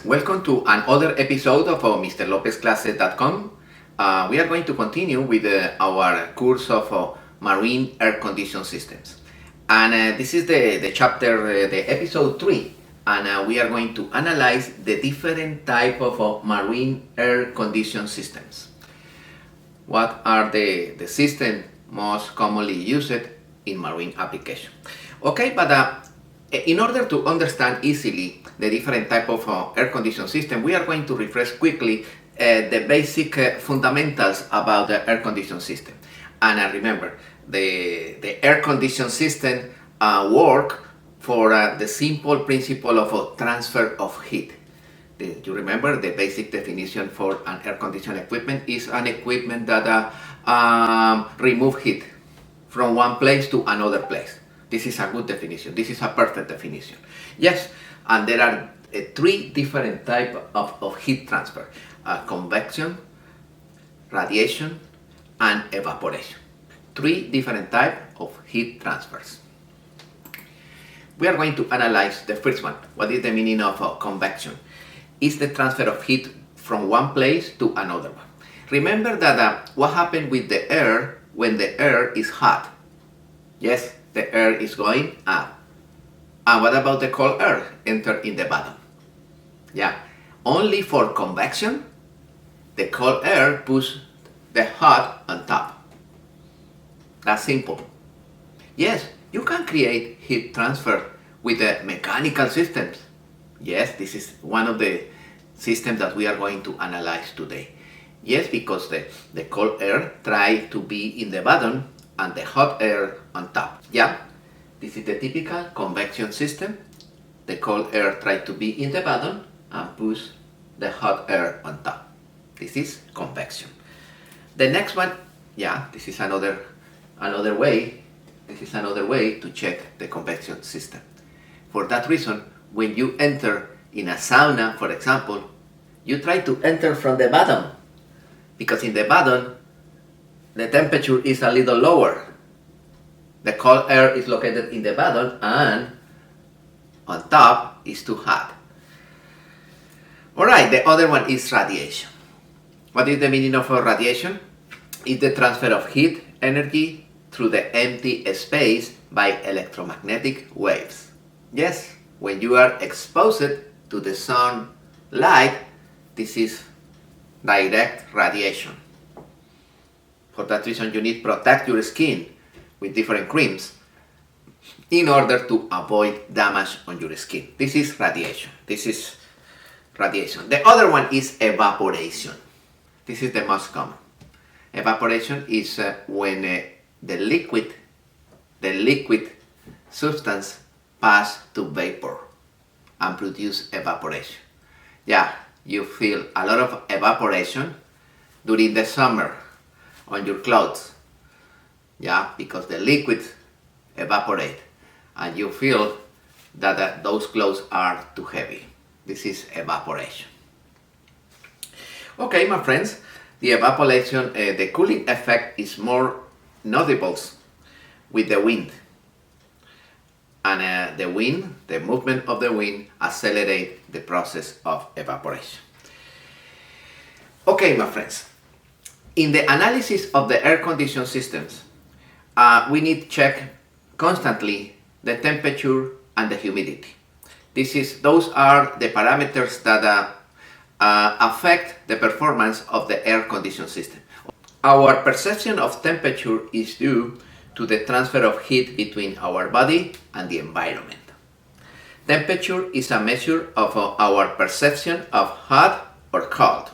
welcome to another episode of MrLopezClasses.com. We are going to continue with our course of marine air conditioned systems. And this is the chapter, the episode 3. And we are going to analyze the different type of marine air conditioned systems. What are the systems most commonly used in marine application? Okay, but in order to understand easily the different type of air conditioned system, we are going to refresh quickly the basic fundamentals about the air conditioned system. And remember, the air conditioned system work for the simple principle of transfer of heat. You remember the basic definition for an air conditioned equipment is an equipment that remove heat from one place to another place. This is a good definition. This is a perfect definition. Yes, and there are three different types of heat transfer. Convection, radiation, and evaporation. Three different types of heat transfers. We are going to analyze the first one. What is the meaning of convection? It's the transfer of heat from one place to another one. Remember that what happened with the air when the air is hot? Yes, the air is going up. And what about the cold air? Enter in the bottom. Yeah, only for convection, the cold air pushes the hot on top. That's simple. Yes, you can create heat transfer with the mechanical systems. Yes, this is one of the systems that we are going to analyze today. Yes, because the cold air tries to be in the bottom and the hot air on top. Yeah, this is the typical convection system. The cold air tries to be in the bottom and push the hot air on top. This is convection. The next one, yeah, this is another way. This is another way to check the convection system. For that reason, when you enter in a sauna, for example, you try to enter from the bottom, because in the bottom, the temperature is a little lower. The cold air is located in the bottom and on top is too hot. Alright, the other one is radiation. What is the meaning of radiation? It's the transfer of heat energy through the empty space by electromagnetic waves. Yes, when you are exposed to the sunlight, this is direct radiation. For that reason, you need to protect your skin with different creams in order to avoid damage on your skin. This is radiation. The other one is evaporation. This is the most common. Evaporation is when the liquid substance pass to vapor and produce evaporation. Yeah, you feel a lot of evaporation during the summer on your clothes. Yeah, because the liquids evaporate and you feel that those clothes are too heavy. This is evaporation. Okay, my friends, the evaporation, the cooling effect is more notable with the wind. And the movement of the wind accelerates the process of evaporation. Okay, my friends, in the analysis of the air conditioned systems, we need to check constantly the temperature and the humidity. Those are the parameters that affect the performance of the air conditioned system. Our perception of temperature is due to the transfer of heat between our body and the environment. Temperature is a measure of our perception of hot or cold.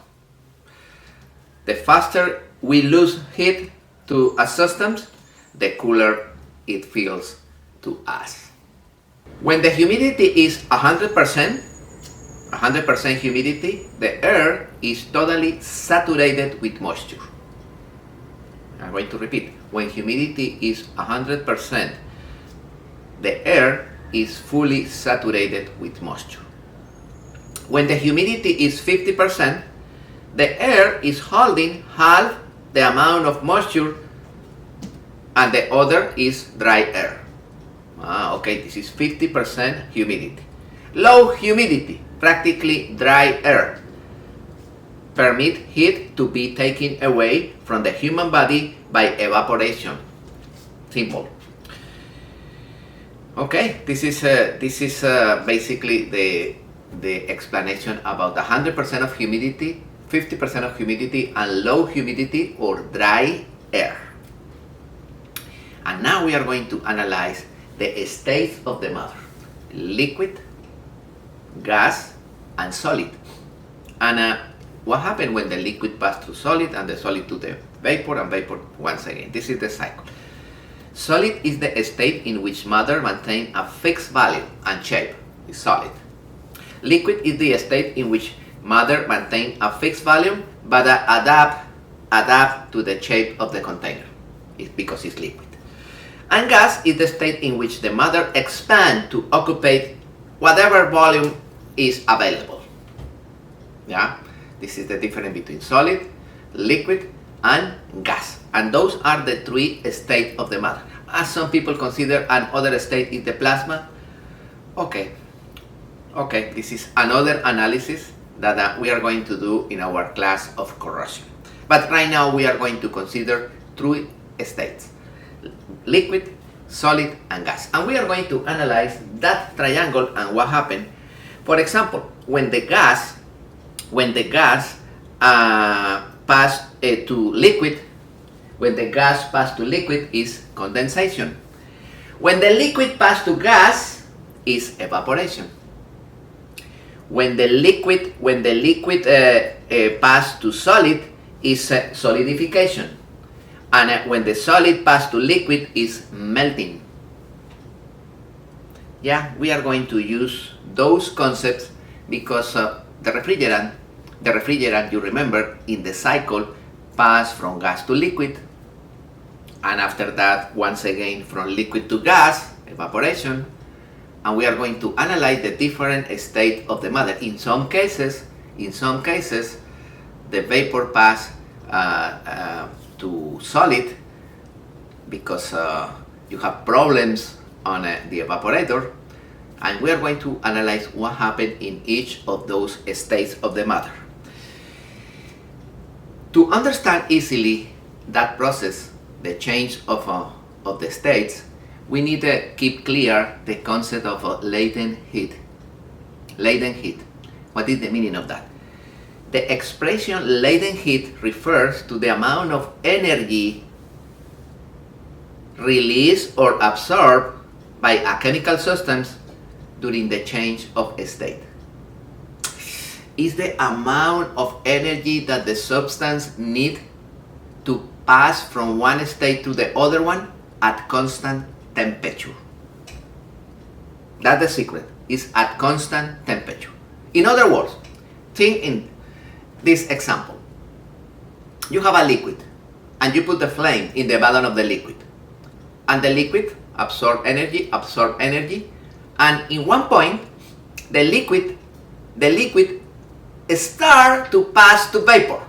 The faster we lose heat to a substance, the cooler it feels to us. When the humidity is 100% humidity, the air is totally saturated with moisture. I'm going to repeat. When humidity is 100%, the air is fully saturated with moisture. When the humidity is 50%, the air is holding half the amount of moisture and the other is dry air. Okay, this is 50% humidity. Low humidity, practically dry air. Permit heat to be taken away from the human body by evaporation. Simple. Okay, this is basically the explanation about 100% of humidity, 50% of humidity, and low humidity or dry air. And now we are going to analyze the states of the matter: liquid, gas, and solid. And what happens when the liquid passes through solid and the solid to the vapor and vapor once again? This is the cycle. Solid is the state in which matter maintains a fixed value and shape, is solid. Liquid is the state in which matter maintains a fixed value but adapt to the shape of the container, because it's liquid. And gas is the state in which the matter expands to occupy whatever volume is available. Yeah, this is the difference between solid, liquid, and gas. And those are the three states of the matter. As some people consider another state is the plasma. Okay, this is another analysis that we are going to do in our class of corrosion. But right now we are going to consider three states: liquid, solid, and gas. And we are going to analyze that triangle and what happened. For example, when the gas pass to liquid, when the gas pass to liquid is condensation. When the liquid pass to gas is evaporation. When the liquid pass to solid is solidification. And when the solid pass to liquid is melting. Yeah, we are going to use those concepts because the refrigerant, you remember, in the cycle pass from gas to liquid, and after that once again from liquid to gas, evaporation. And we are going to analyze the different states of the matter. In some cases the vapor pass to solid because you have problems on the evaporator, and we are going to analyze what happened in each of those states of the matter. To understand easily that process, the change of the states, we need to keep clear the concept of latent heat. Latent heat. What is the meaning of that? The expression latent heat refers to the amount of energy released or absorbed by a chemical substance during the change of state. Is the amount of energy that the substance needs to pass from one state to the other one at constant temperature. That's the secret, is at constant temperature. In other words, think in this example. You have a liquid and you put the flame in the bottom of the liquid, and the liquid absorb energy, and in one point the liquid start to pass to vapor.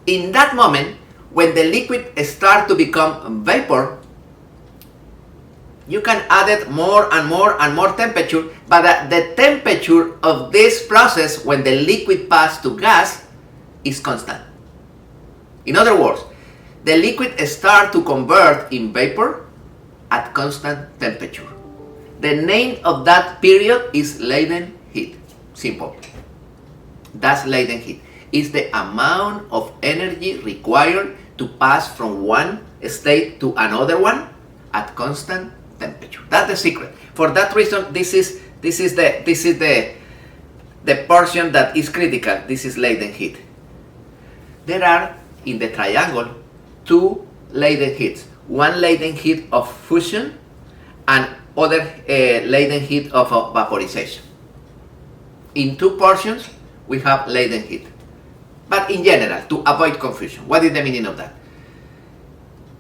In that moment, when the liquid start to become vapor, you can add it more and more temperature, but the temperature of this process when the liquid pass to gas is constant. In other words, the liquid start to convert in vapor at constant temperature. The name of that period is latent heat. Simple. That's latent heat. It's the amount of energy required to pass from one state to another one at constant temperature. That's the secret. For that reason, this is the portion that is critical. This is latent heat. There are in the triangle two latent heats. One latent heat of fusion and other latent heat of vaporization. In two portions we have latent heat. But in general, to avoid confusion, what is the meaning of that?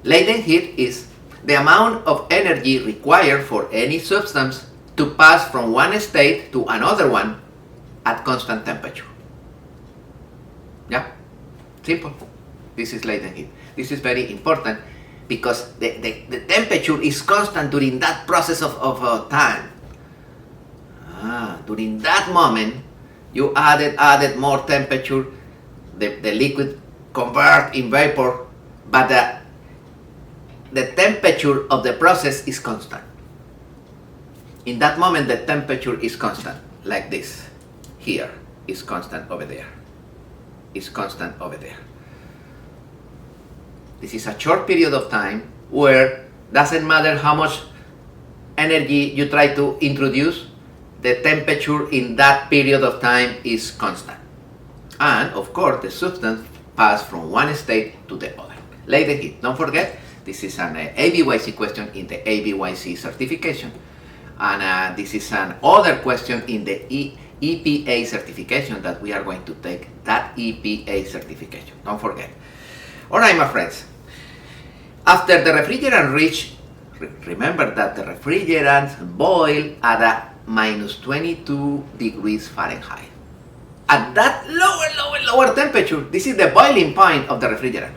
Latent heat is the amount of energy required for any substance to pass from one state to another one at constant temperature. Yeah? Simple. This is latent heat. This is very important because the temperature is constant during that process of time. During that moment, you added more temperature, the liquid convert in vapor, but the temperature of the process is constant. In that moment, the temperature is constant, like this. Here is constant over there. Is constant over there. This is a short period of time where doesn't matter how much energy you try to introduce, the temperature in that period of time is constant. And of course, the substance passes from one state to the other. Latent heat. Don't forget, this is an ABYC question in the ABYC certification. And this is an other question in the EPA certification that we are going to take, that EPA certification. Don't forget. All right, my friends. After the refrigerant reach, remember that the refrigerants boil at a minus 22 degrees Fahrenheit. At that lower temperature, this is the boiling point of the refrigerant.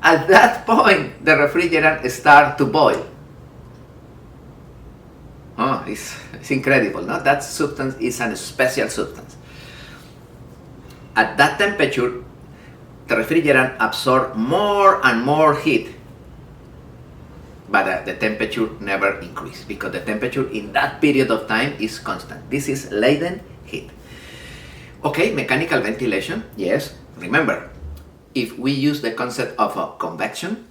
At that point, the refrigerant starts to boil. Oh, it's incredible, no? That substance is a special substance. At that temperature, the refrigerant absorbs more and more heat, but the temperature never increases because the temperature in that period of time is constant. This is latent heat. Okay, mechanical ventilation, yes. Remember, if we use the concept of convection,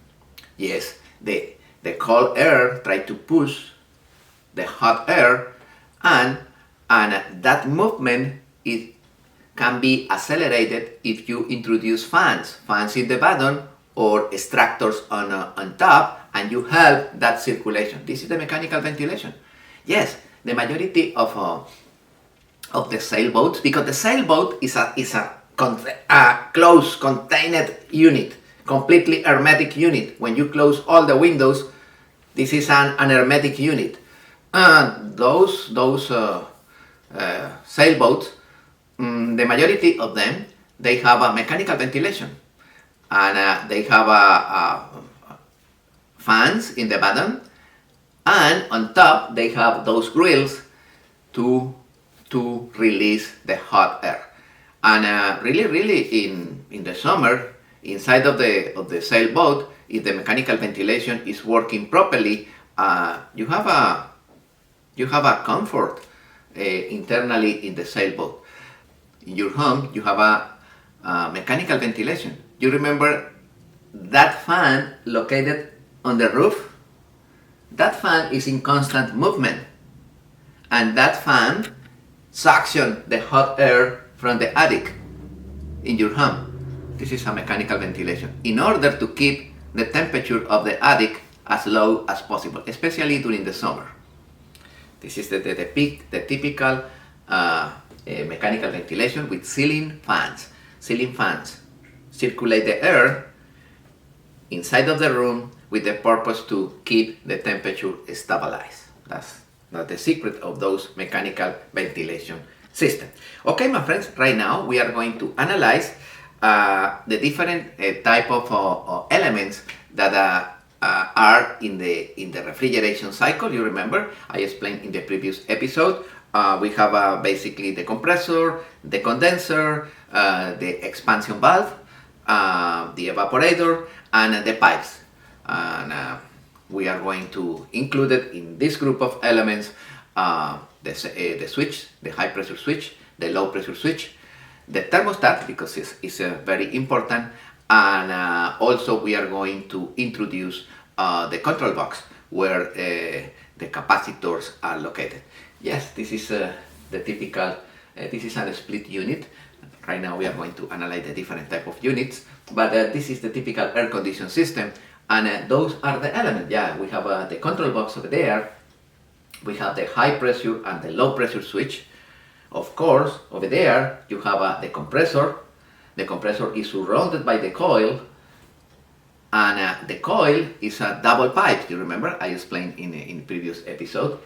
yes, the cold air tries to push the hot air, and that movement can be accelerated if you introduce fans in the bottom or extractors on top, and you help that circulation. This is the mechanical ventilation. Yes, the majority of the sailboats, because the sailboat is a closed, contained unit, completely hermetic unit. When you close all the windows, this is an hermetic unit. Those sailboats, the majority of them, they have a mechanical ventilation, and they have fans in the bottom, and on top they have those grills to release the hot air. And really in the summer, inside of the sailboat, if the mechanical ventilation is working properly, you have a comfort internally in the sailboat. In your home, you have a mechanical ventilation. You remember that fan located on the roof? That fan is in constant movement, and that fan suctions the hot air from the attic in your home. This is a mechanical ventilation in order to keep the temperature of the attic as low as possible, especially during the summer. This is the typical mechanical ventilation with ceiling fans. Ceiling fans circulate the air inside of the room with the purpose to keep the temperature stabilized. That's the secret of those mechanical ventilation systems. Okay, my friends, right now we are going to analyze the different type of elements that are in the refrigeration cycle. You remember I explained in the previous episode. We have basically the compressor, the condenser, the expansion valve, the evaporator, and the pipes. And we are going to include it in this group of elements, the switch, the high pressure switch, the low pressure switch, the thermostat, because it's very important, and also we are going to introduce the control box where the capacitors are located. Yes, this is the typical, this is a split unit. Right now we are going to analyze the different type of units, but this is the typical air conditioning system, and those are the elements. Yeah, we have the control box over there, we have the high pressure and the low pressure switch. Of course, over there you have the compressor. The compressor is surrounded by the coil, and the coil is a double pipe. You remember I explained in previous episode.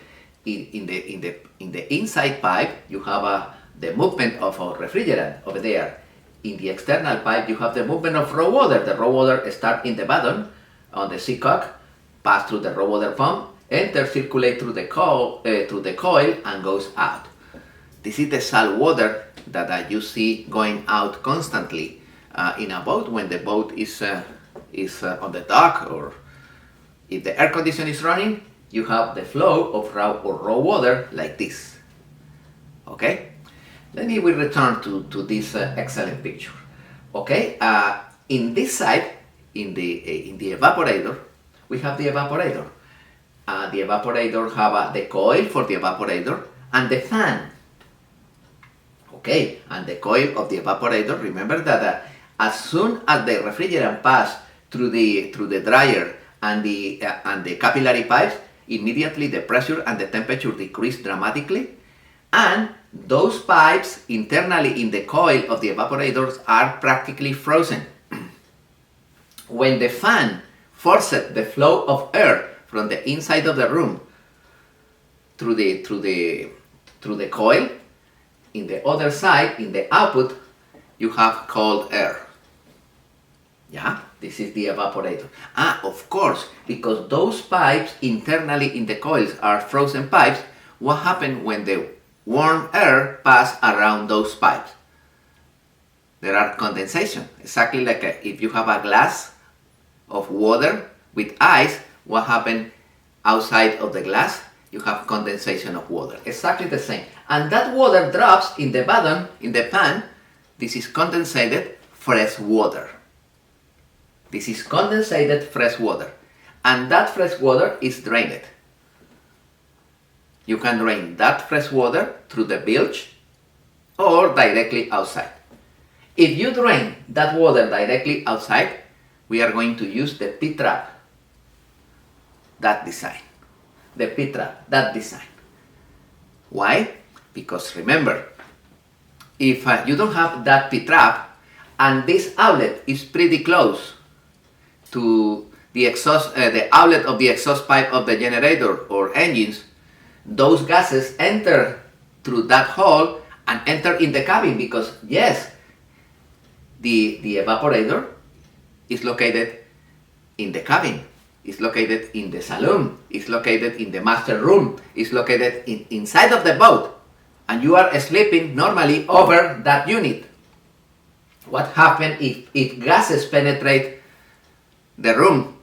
In the inside pipe you have the movement of a refrigerant over there. In the external pipe you have the movement of raw water. The raw water starts in the bottom on the C cock, pass through the raw water pump, enters, circulate through the coil and goes out. This is the salt water that you see going out constantly in a boat when the boat is on the dock, or if the air conditioner is running, you have the flow of raw water like this. Okay? Let me return to this excellent picture. Okay? In this side, in the evaporator, we have the evaporator. The evaporator have the coil for the evaporator and the fan. Okay, and the coil of the evaporator, remember that as soon as the refrigerant pass through the dryer and the capillary pipes, immediately the pressure and the temperature decrease dramatically, and those pipes internally in the coil of the evaporators are practically frozen. When the fan forces the flow of air from the inside of the room through the coil, in the other side, in the output, you have cold air. Yeah, this is the evaporator. Of course, because those pipes internally in the coils are frozen pipes, what happens when the warm air passes around those pipes? There are condensation, exactly like if you have a glass of water with ice, what happens outside of the glass? You have condensation of water, exactly the same. And that water drops in the bottom, in the pan. This is condensated fresh water. This is condensated fresh water. And that fresh water is drained. You can drain that fresh water through the bilge or directly outside. If you drain that water directly outside, we are going to use the P-trap, that design. The P-trap, that design. Why? Because remember, if you don't have that P-trap and this outlet is pretty close to the exhaust, the outlet of the exhaust pipe of the generator or engines, those gases enter through that hole and enter in the cabin, because yes, the evaporator is located in the cabin, is located in the saloon, is located in the master room, is located inside of the boat, and you are sleeping normally over that unit. What happens if gases penetrate the room?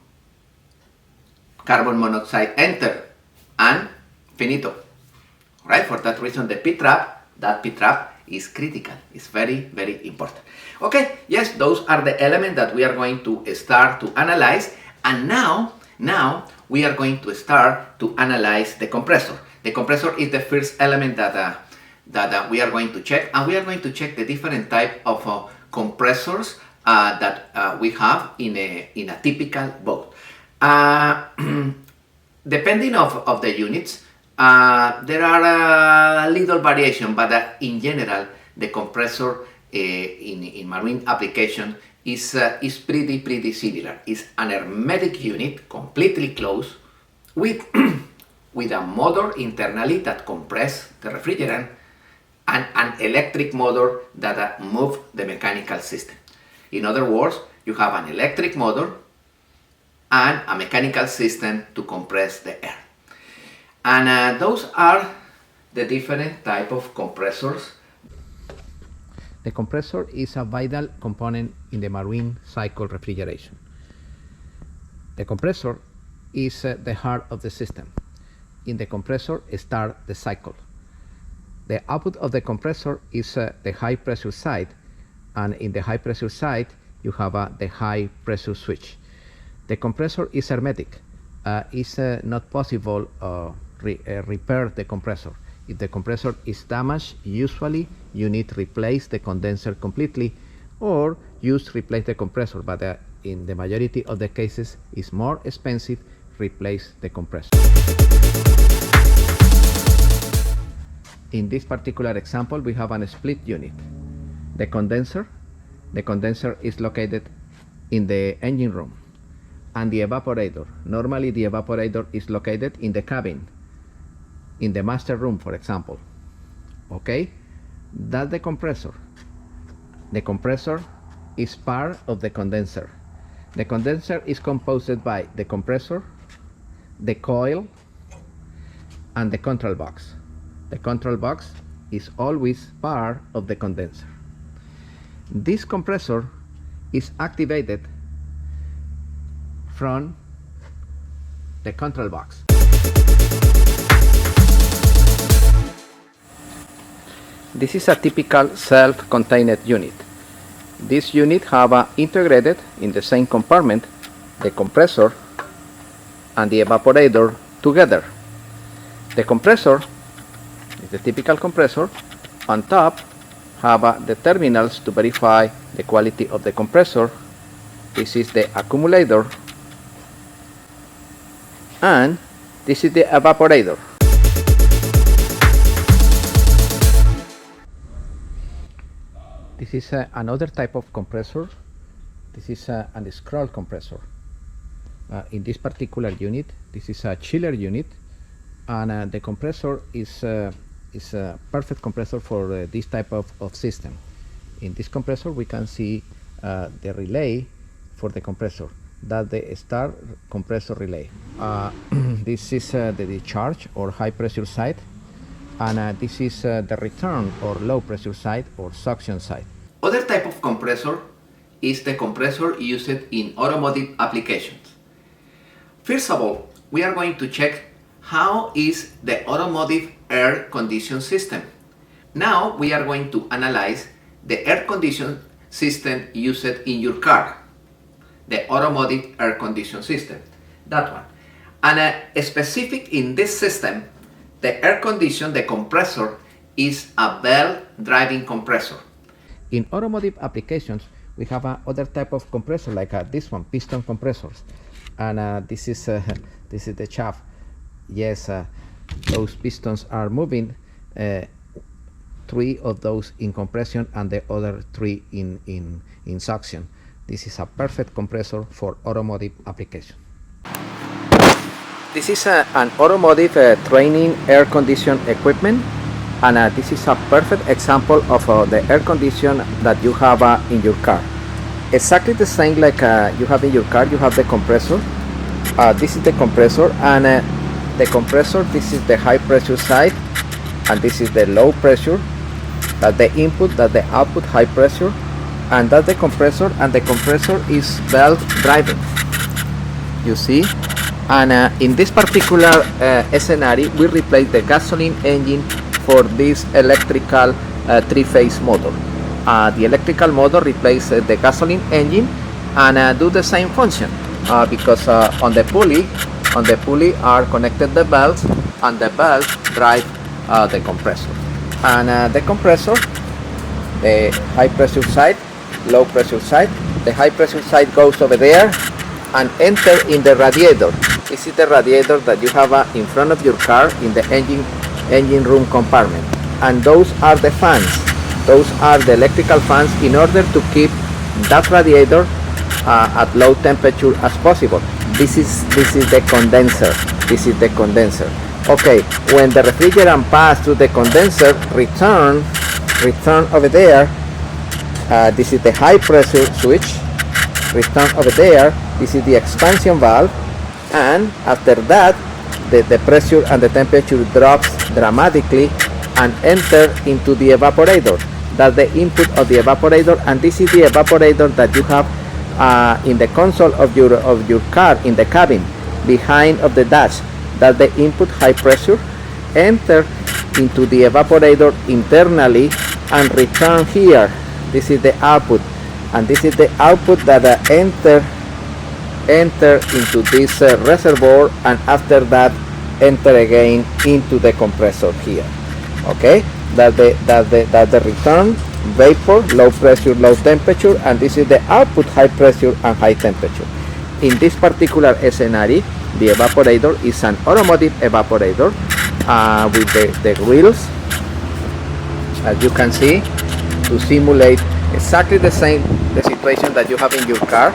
Carbon monoxide enter, and finito. Right? For that reason, the P-trap, that P-trap is critical. It's very, very important. Okay, yes, those are the elements that we are going to start to analyze. And now we are going to start to analyze the compressor. The compressor is the first element that we are going to check. And we are going to check the different type of compressors that we have in a typical boat. Depending of the units, there are a little variation, but in general, the compressor in marine application is pretty similar. It's an hermetic unit, completely closed, with a motor internally that compresses the refrigerant, and an electric motor that moves the mechanical system. In other words, you have an electric motor and a mechanical system to compress the air. And those are the different type of compressors. The compressor is a vital component in the marine cycle refrigeration. The compressor is the heart of the system. In the compressor starts the cycle. The output of the compressor is the high pressure side, and in the high pressure side you have the high pressure switch. The compressor is hermetic. It's not possible repair the compressor. If the compressor is damaged, usually you need to replace the condenser completely, or use replace the compressor, but in the majority of the cases it's more expensive replace the compressor. In this particular example, we have a split unit. The condenser is located in the engine room, and the evaporator. Normally the evaporator is located in the cabin, in the master room, for example. Okay, that's the compressor. The compressor is part of the condenser. The condenser is composed by the compressor, the coil, and the control box. The control box is always part of the condenser. This compressor is activated from the control box. This is a typical self-contained unit. This unit have integrated in the same compartment the compressor and the evaporator together. The compressor is the typical compressor. On top have the terminals to verify the quality of the compressor. This is the accumulator, and this is the evaporator. This is another type of compressor. This is a scroll compressor. In this particular unit, this is a chiller unit, and the compressor is a perfect compressor for this type of system. In this compressor, we can see the relay for the compressor. That's the start compressor relay. This is the discharge or high pressure side, and this is the return or low pressure side or suction side. Other type of compressor is the compressor used in automotive applications. First of all, we are going to check how is the automotive air condition system. Now we are going to analyze the air condition system used in your car, the automotive air condition system, that one. And specific in this system, the air condition, the compressor, is a belt driving compressor. In automotive applications, we have other type of compressor like this one, piston compressors, and this is the shaft. Yes, those pistons are moving. 3 of those in compression and the other 3 in suction. This is a perfect compressor for automotive application. This is an automotive training air condition equipment, and this is a perfect example of the air condition that you have in your car. Exactly the same like you have in your car. You have the compressor. This is the compressor, and the compressor, this is the high pressure side, and this is the low pressure. That's the input, that's the output, high pressure, and that's the compressor, and the compressor is belt driving, you see. And in this particular scenario, we replace the gasoline engine for this electrical 3-phase motor. The electrical motor replaces the gasoline engine and do the same function because on the pulley are connected the belts, and the belts drive the compressor. And the compressor, the high pressure side, low pressure side. The high pressure side goes over there and enter in the radiator. This is the radiator that you have in front of your car in the engine room compartment. And those are the fans. Those are the electrical fans in order to keep that radiator at low temperature as possible. This is the condenser. This is the condenser. Okay, when the refrigerant pass through the condenser, return over there. This is the high pressure switch. Return over there. This is the expansion valve, and after that, the pressure and the temperature drops dramatically and enter into the evaporator. That's the input of the evaporator, and this is the evaporator that you have in the console of your car, in the cabin, behind of the dash. That's the input, high pressure, enter into the evaporator internally and return here. This is the output, and this is the output that enter into this reservoir, and after that enter again into the compressor here. Okay, that's the return vapor, low pressure, low temperature, and this is the output, high pressure and high temperature. In this particular scenario, the evaporator is an automotive evaporator with the grills, as you can see, to simulate exactly the situation that you have in your car.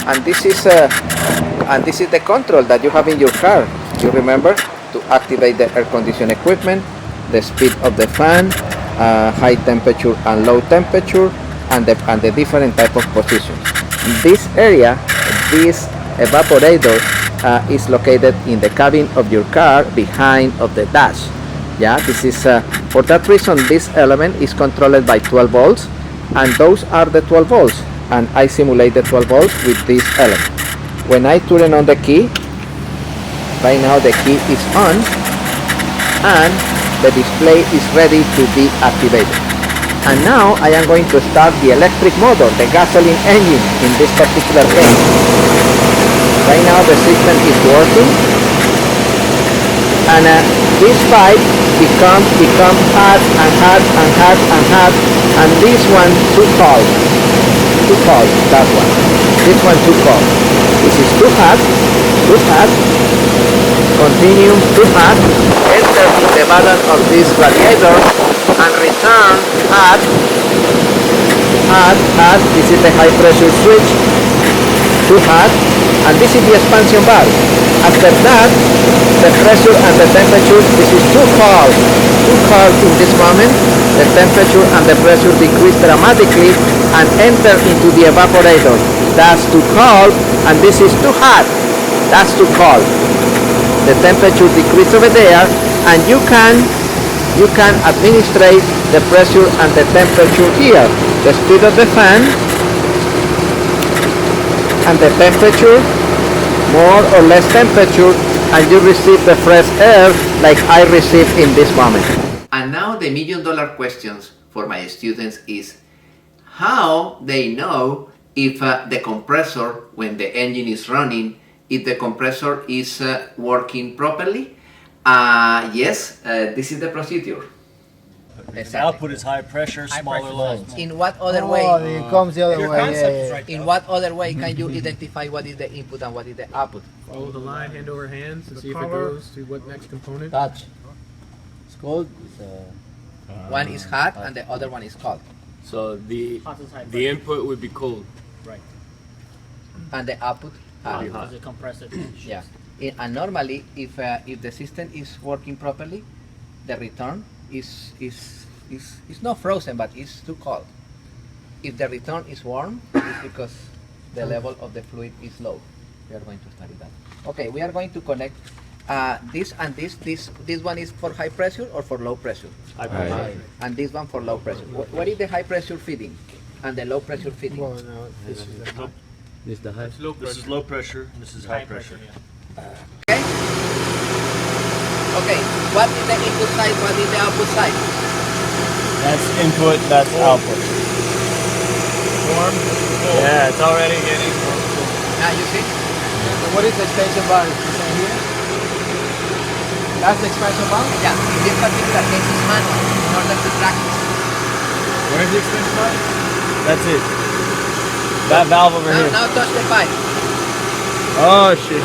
And this is the control that you have in your car. You remember to activate the air conditioning equipment, the speed of the fan, high temperature and low temperature, and the different type of positions. This area, this evaporator is located in the cabin of your car behind of the dash. Yeah, this is for that reason this element is controlled by 12 volts, and those are the 12 volts, and I simulate the 12 volts with this element. When I turn on the key, right now the key is on and the display is ready to be activated. And now I am going to start the electric motor, the gasoline engine in this particular case. Right now the system is working, and this pipe become hot and hot and hot and hot, and this one too cold, that one. This one too cold. This is too hot, continue too hot, enter in the balance of this radiator and return hot, this is the high pressure switch, too hot, and this is the expansion valve. After that, the pressure and the temperature, this is too cold in this moment, the temperature and the pressure decrease dramatically and enter into the evaporator. That's too cold, and this is too hot, that's too cold. The temperature decrease over there, and you can administrate the pressure and the temperature here. The speed of the fan and the temperature, more or less temperature, and you receive the fresh air like I received in this moment. And now the $1,000,000 questions for my students is how they know if the compressor, when the engine is running, if the compressor is working properly. Yes, this is the procedure. Exactly. Output is high pressure, smaller lines. In what other way? It comes the other way. Right In what other way can you identify what is the input and what is the output? Follow the line hand over hands and see if it goes to what next component. Touch. It's cold. One is hot and the other one is cold. So the input would be cold. Right. And the output hot. Because the compressor. Yeah. And normally, if the system is working properly, the return is not frozen, but it's too cold. If the return is warm, it's because the level of the fluid is low. We are going to study that. Okay, we are going to connect this and this. This one is for high pressure or for low pressure? High pressure. And this one for low pressure. What is the high pressure feeding and the low pressure feeding? Well, no, this is the high. This is the high. This is low pressure, and this is high pressure. Okay. Okay. What is the input side? What is the output side? That's input, that's output. Warm. Yeah, it's already getting warm. You see? So what is the expansion valve? Is that here? That's the expansion valve? Yeah. In this particular case, it's manual in order to practice. Where's the extension valve? That's it. That valve over here. Now touch the pipe. Oh shit.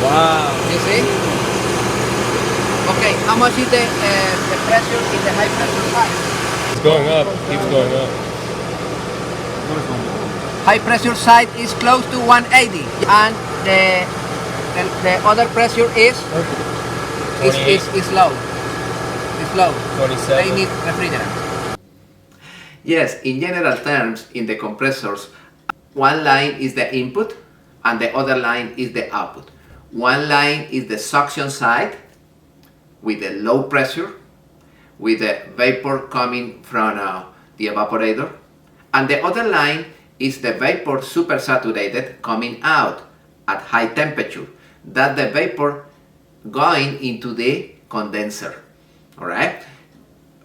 Wow. You see? Okay. How much is the pressure in the high pressure side? It's going up. Keeps going up. High pressure side is close to 180, and the other pressure is low. It's low. 27. They need refrigerant. Yes, in general terms, in the compressors, one line is the input and the other line is the output. One line is the suction side with the low pressure, with the vapor coming from the evaporator, and the other line is the vapor supersaturated coming out at high temperature. That's the vapor going into the condenser. All right.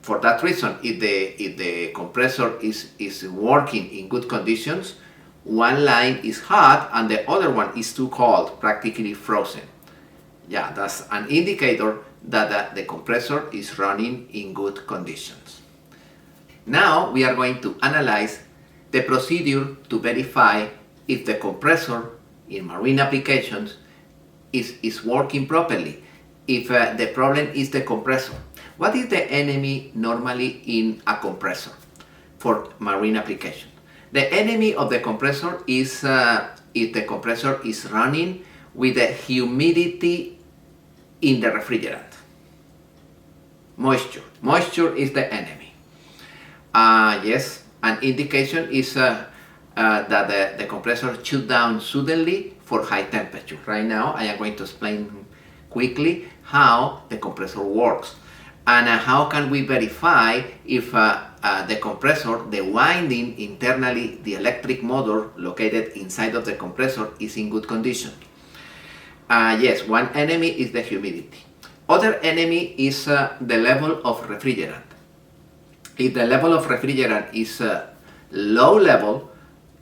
For that reason, if the compressor is working in good conditions, one line is hot and the other one is too cold, practically frozen. Yeah, that's an indicator that the compressor is running in good conditions. Now we are going to analyze the procedure to verify if the compressor in marine applications is working properly, if the problem is the compressor. What is the enemy normally in a compressor for marine application? The enemy of the compressor is if the compressor is running with the humidity in the refrigerant. Moisture. Moisture is the enemy. Yes, an indication is that the compressor shut down suddenly for high temperature. Right now I am going to explain quickly how the compressor works and how can we verify if the compressor, the winding internally, the electric motor located inside of the compressor is in good condition. Yes, one enemy is the humidity. Other enemy is the level of refrigerant. If the level of refrigerant is low level,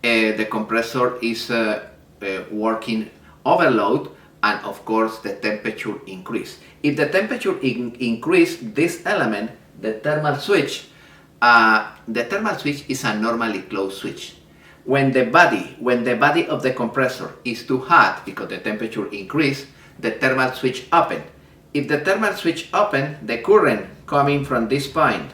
the compressor is working overload, and of course the temperature increase. If the temperature increase, this element, the thermal switch is a normally closed switch. When the body of the compressor is too hot because the temperature increase, the thermal switch open. If the thermal switch open, the current coming from this point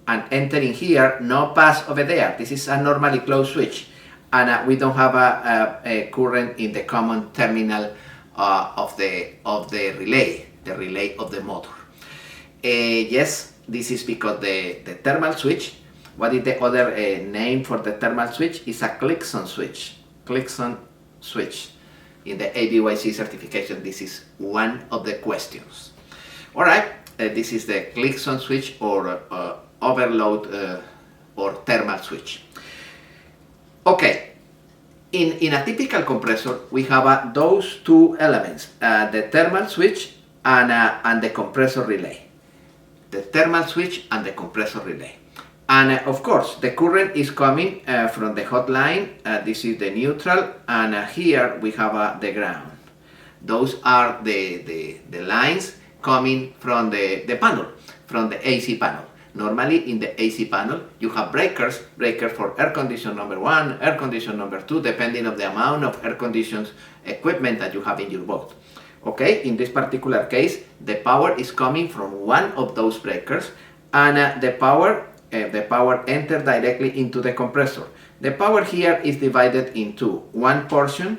and entering here no pass over there. This is a normally closed switch, and we don't have a current in the common terminal of the relay, the relay of the motor. Yes, this is because the thermal switch. What is the other name for the thermal switch? Is a Convection switch. Convection switch. In the ABYC certification, this is one of the questions. All right, this is the Convection switch or overload or thermal switch. Okay, in a typical compressor, we have those two elements, the thermal switch and the compressor relay. The thermal switch and the compressor relay. And of course, the current is coming from the hot line. This is the neutral, and here we have the ground. Those are the lines coming from the panel, from the AC panel. Normally in the AC panel, you have breaker for air condition number 1, air condition number 2, depending on the amount of air conditions equipment that you have in your boat. Okay, in this particular case, the power is coming from one of those breakers, and the power enters directly into the compressor. The power here is divided into one portion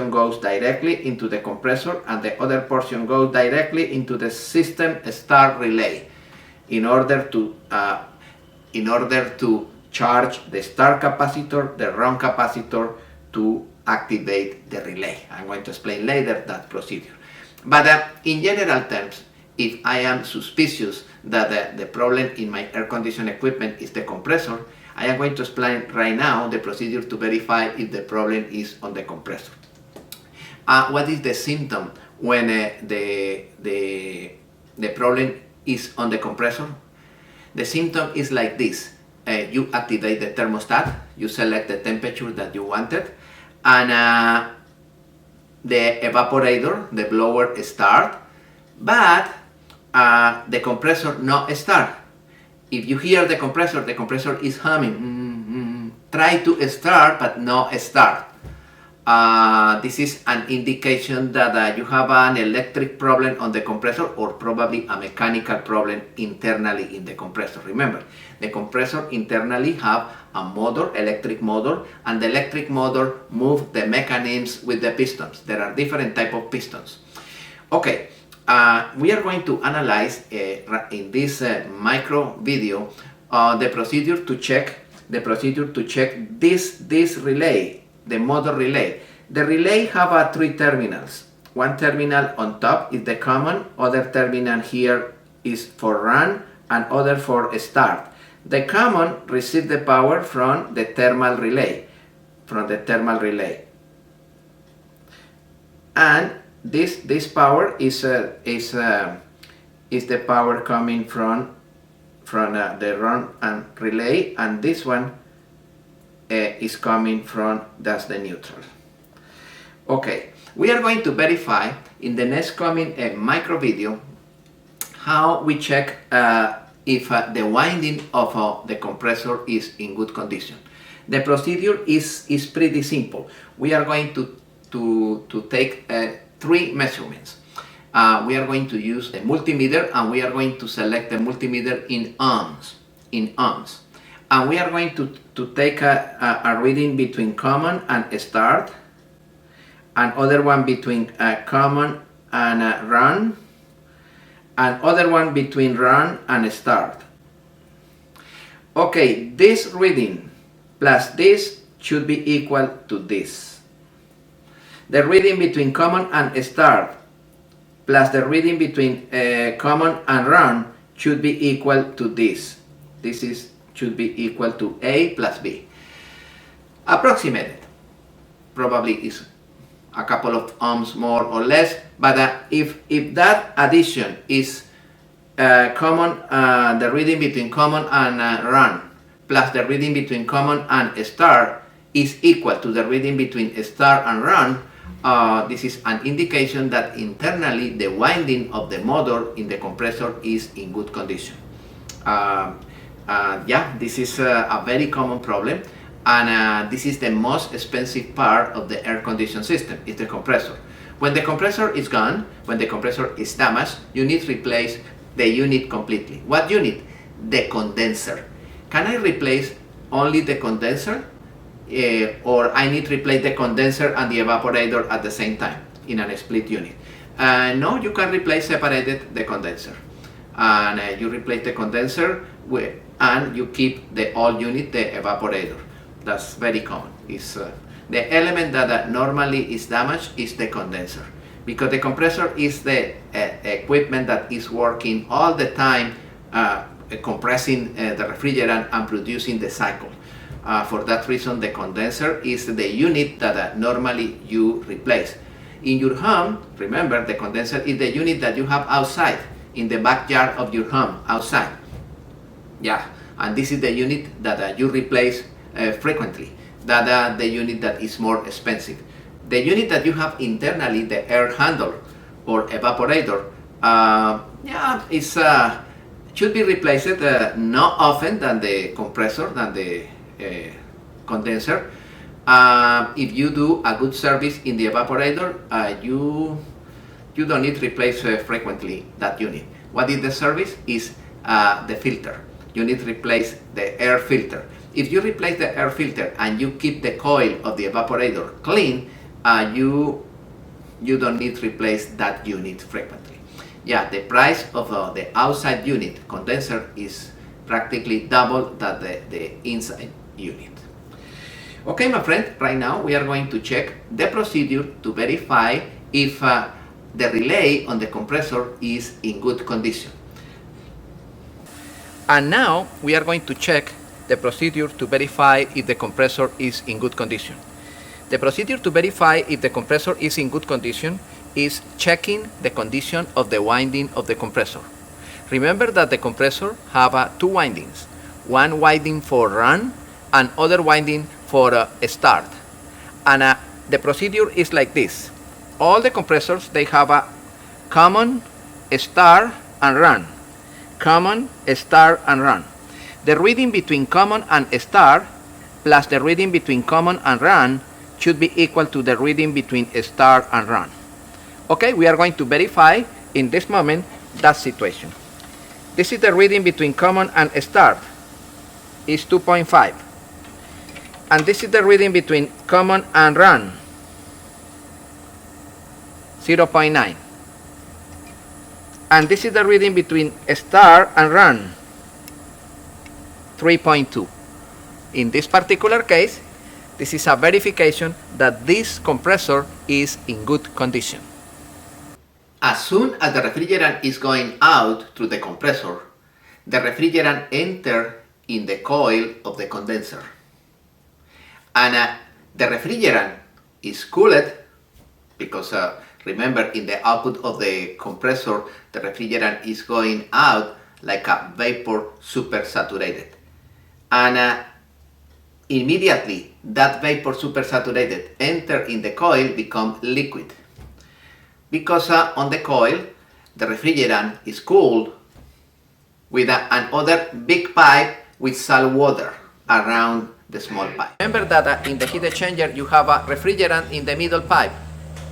goes directly into the compressor, and the other portion goes directly into the system start relay in order to charge the start capacitor, the run capacitor, to activate the relay. I'm going to explain later that procedure. But in general terms, if I am suspicious that the problem in my air conditioning equipment is the compressor, I am going to explain right now the procedure to verify if the problem is on the compressor. What is the symptom when the problem is on the compressor? The symptom is like this. You activate the thermostat, you select the temperature that you wanted, and the evaporator, the blower, start, but the compressor not start. If you hear the compressor is humming. Try to start, but not start. This is an indication that you have an electric problem on the compressor, or probably a mechanical problem internally in the compressor. Remember, the compressor internally have a motor, electric motor, and the electric motor move the mechanisms with the pistons. There are different type of pistons. Okay, we are going to analyze in this micro video the procedure to check this relay, the motor relay. The relay have three terminals. One terminal on top is the common, other terminal here is for run, and other for start. The common receive the power from the thermal relay, and this power is the power coming from the run and relay, and this one is coming from, that's the neutral. Okay, we are going to verify in the next coming micro video how we check if the winding of the compressor is in good condition. The procedure is pretty simple. We are going to take three measurements. We are going to use a multimeter, and we are going to select the multimeter in ohms. And we are going to take a reading between common and start, and other one between common and run, and other one between run and start. Okay, this reading plus this should be equal to this. The reading between common and start plus the reading between common and run should be equal to this. Should be equal to A plus B. Approximated. Probably is a couple of ohms more or less, but if that addition is common, the reading between common and run plus the reading between common and star is equal to the reading between star and run, this is an indication that internally the winding of the motor in the compressor is in good condition. Yeah, this is a very common problem, and this is the most expensive part of the air conditioning system, is the compressor. When the compressor is gone, when the compressor is damaged, you need to replace the unit completely. What unit? The condenser. Can I replace only the condenser? Or I need to replace the condenser and the evaporator at the same time in a split unit? No, you can replace separated the condenser. And you replace the condenser and you keep the old unit, the evaporator. That's very common. It's, the element that normally is damaged is the condenser, because the compressor is the equipment that is working all the time, compressing the refrigerant and producing the cycle. For that reason, the condenser is the unit that normally you replace. In your home, remember, the condenser is the unit that you have outside, in the backyard of your home, outside. Yeah, and this is the unit that you replace frequently. That the unit that is more expensive. The unit that you have internally, the air handler or evaporator, yeah, it's should be replaced not often than the compressor, than the condenser. If you do a good service in the evaporator, you don't need to replace frequently that unit. What is the service? Is the filter. You need to replace the air filter. If you replace the air filter and you keep the coil of the evaporator clean, you don't need to replace that unit frequently. Yeah, the price of the outside unit condenser is practically double that the inside unit. Okay, my friend, right now we are going to check the procedure to verify if the relay on the compressor is in good condition. And now we are going to check the procedure to verify if the compressor is in good condition. The procedure to verify if the compressor is in good condition is checking the condition of the winding of the compressor. Remember that the compressor have two windings, one winding for run and other winding for start. And the procedure is like this. All the compressors, they have a common, start, and run. Common, start, and run. The reading between common and start plus the reading between common and run should be equal to the reading between start and run. Okay, we are going to verify in this moment that situation. This is the reading between common and start, is 2.5. And this is the reading between common and run, 0.9. And this is the reading between start and run, 3.2. In this particular case, this is a verification that this compressor is in good condition. As soon as the refrigerant is going out through the compressor, the refrigerant enters in the coil of the condenser. And the refrigerant is cooled because remember, in the output of the compressor, the refrigerant is going out like a vapor supersaturated. And immediately that vapor supersaturated enter in the coil, become liquid. Because on the coil, the refrigerant is cooled with another big pipe with salt water around the small pipe. Remember that in the heat exchanger you have a refrigerant in the middle pipe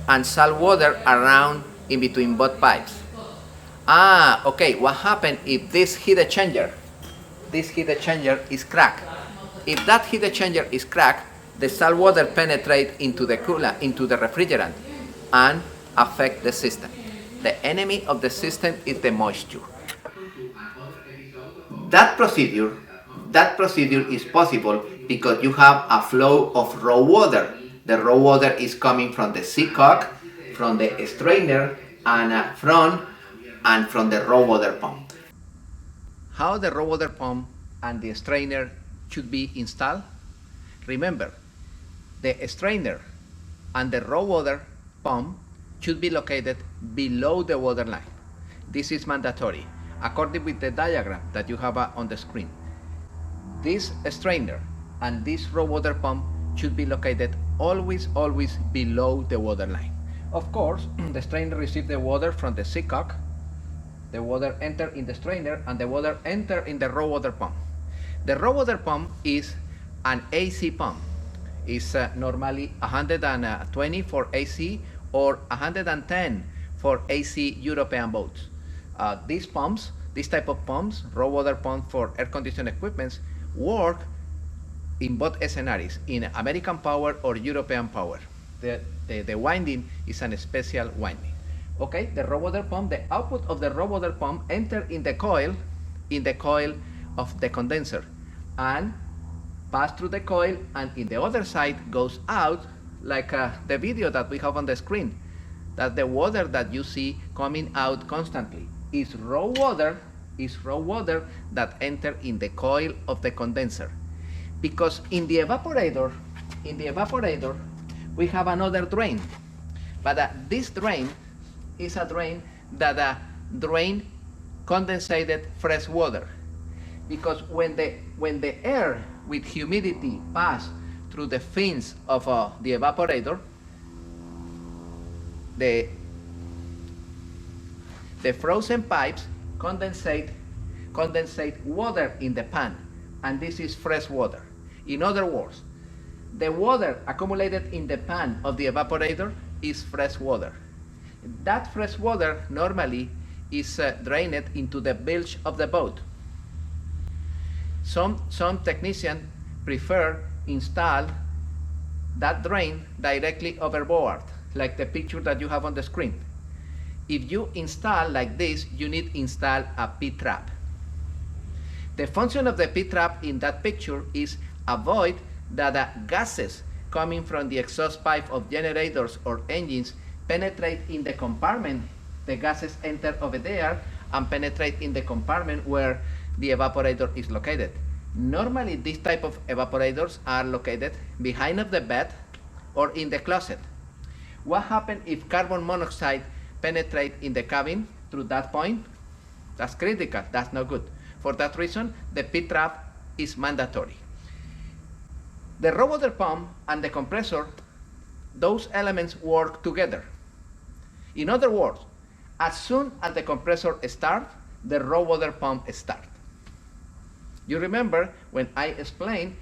and salt water around in between both pipes. Okay, what happens if this heat exchanger is cracked? If that heat exchanger is cracked, the salt water penetrates into the cooler, into the refrigerant, and affect the system. The enemy of the system is the moisture. That procedure is possible because you have a flow of raw water. The raw water is coming from the seacock, from the strainer, and from the raw water pump. How the raw water pump and the strainer should be installed? Remember, the strainer and the raw water pump should be located below the water line. This is mandatory, according with the diagram that you have on the screen. This strainer and this raw water pump should be located always below the water line. Of course, the strainer receives the water from the seacock, the water enter in the strainer, and the water enter in the raw water pump. The raw water pump is an AC pump. It's normally 120 for AC or 110 for AC European boats. These type of pumps, raw water pumps for air conditioning equipments, work in both scenarios, in American power or European power. The winding is a special winding. Okay, the raw water pump, the output of the raw water pump enter in the coil of the condenser, and pass through the coil, and in the other side goes out, like the video that we have on the screen. That the water that you see coming out constantly is raw water that enter in the coil of the condenser. Because in the evaporator we have another drain, but this drain is a drain that drain condensated fresh water. Because when the air with humidity pass through the fins of the evaporator, the frozen pipes condensate water in the pan, and this is fresh water. In other words, the water accumulated in the pan of the evaporator is fresh water. That fresh water normally is drained into the bilge of the boat. Some technicians prefer install that drain directly overboard, like the picture that you have on the screen. If you install like this, you need to install a P-trap. The function of the P-trap in that picture is avoid that gases coming from the exhaust pipe of generators or engines penetrate in the compartment. The gases enter over there and penetrate in the compartment where the evaporator is located. Normally, these type of evaporators are located behind of the bed or in the closet. What happens if carbon monoxide penetrate in the cabin through that point? That's critical, that's not good. For that reason, the P-trap is mandatory. The raw water pump and the compressor, those elements work together. In other words, as soon as the compressor starts, the raw water pump starts. You remember when I explained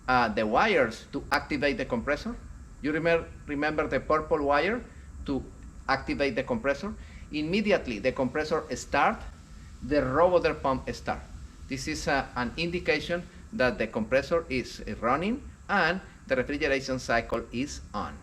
the wires to activate the compressor? You remember the purple wire to activate the compressor? Immediately the compressor starts, the raw water pump starts. This is an indication that the compressor is running and the refrigeration cycle is on.